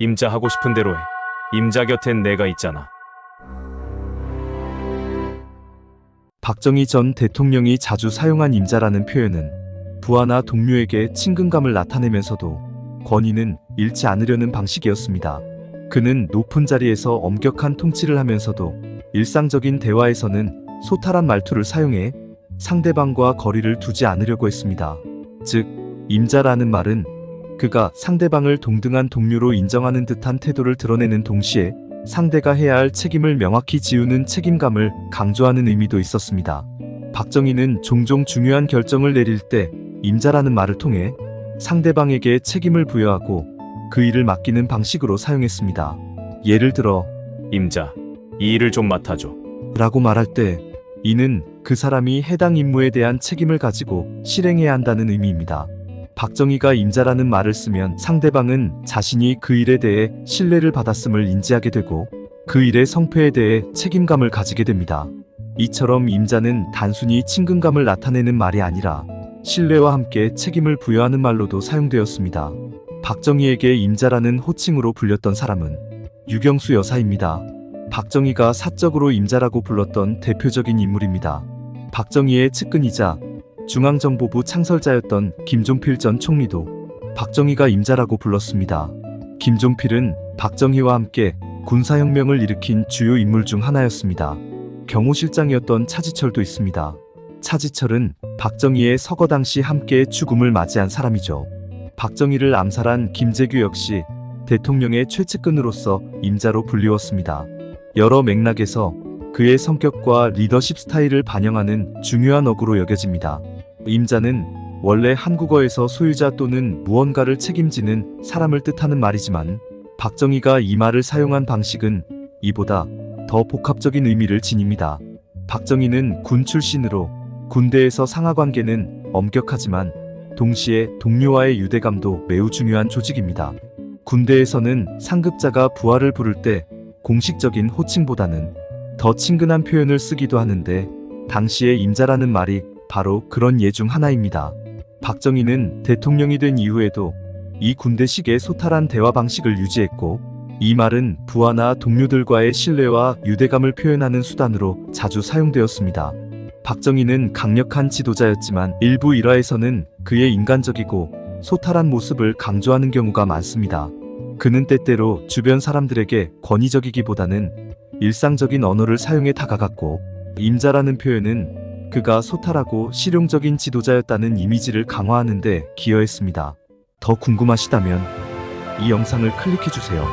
임자 하고 싶은 대로 해. 임자 곁엔 내가 있잖아. 박정희 전 대통령이 자주 사용한 임자라는 표현은 부하나 동료에게 친근감을 나타내면서도 권위는 잃지 않으려는 방식이었습니다. 그는 높은 자리에서 엄격한 통치를 하면서도 일상적인 대화에서는 소탈한 말투를 사용해 상대방과 거리를 두지 않으려고 했습니다. 즉, 임자라는 말은 그가 상대방을 동등한 동료로 인정하는 듯한 태도를 드러내는 동시에 상대가 해야 할 책임을 명확히 지우는 책임감을 강조하는 의미도 있었습니다. 박정희는 종종 중요한 결정을 내릴 때 임자라는 말을 통해 상대방에게 책임을 부여하고 그 일을 맡기는 방식으로 사용했습니다. 예를 들어 임자, 이 일을 좀 맡아줘. 라고 말할 때 이는 그 사람이 해당 임무에 대한 책임을 가지고 실행해야 한다는 의미입니다. 박정희가 임자라는 말을 쓰면 상대방은 자신이 그 일에 대해 신뢰를 받았음을 인지하게 되고 그 일의 성패에 대해 책임감을 가지게 됩니다. 이처럼 임자는 단순히 친근감을 나타내는 말이 아니라 신뢰와 함께 책임을 부여하는 말로도 사용되었습니다. 박정희에게 임자라는 호칭으로 불렸던 사람은 유경수 여사입니다. 박정희가 사적으로 임자라고 불렀던 대표적인 인물입니다. 박정희의 측근이자 중앙정보부 창설자였던 김종필 전 총리도 박정희가 임자라고 불렀습니다. 김종필은 박정희와 함께 군사혁명을 일으킨 주요 인물 중 하나였습니다. 경호실장이었던 차지철도 있습니다. 차지철은 박정희의 서거 당시 함께 죽음을 맞이한 사람이죠. 박정희를 암살한 김재규 역시 대통령의 최측근으로서 임자로 불리웠습니다. 여러 맥락에서 그의 성격과 리더십 스타일을 반영하는 중요한 어구로 여겨집니다. 임자는 원래 한국어에서 소유자 또는 무언가를 책임지는 사람을 뜻하는 말이지만 박정희가 이 말을 사용한 방식은 이보다 더 복합적인 의미를 지닙니다. 박정희는 군 출신으로 군대에서 상하관계는 엄격하지만 동시에 동료와의 유대감도 매우 중요한 조직입니다. 군대에서는 상급자가 부하를 부를 때 공식적인 호칭보다는 더 친근한 표현을 쓰기도 하는데 당시의 임자라는 말이 바로 그런 예 중 하나입니다. 박정희는 대통령이 된 이후에도 이 군대식의 소탈한 대화 방식을 유지했고 이 말은 부하나 동료들과의 신뢰와 유대감을 표현하는 수단으로 자주 사용되었습니다. 박정희는 강력한 지도자였지만 일부 일화에서는 그의 인간적이고 소탈한 모습을 강조하는 경우가 많습니다. 그는 때때로 주변 사람들에게 권위적이기보다는 일상적인 언어를 사용해 다가갔고 임자라는 표현은 그가 소탈하고 실용적인 지도자였다는 이미지를 강화하는 데 기여했습니다. 더 궁금하시다면 이 영상을 클릭해주세요.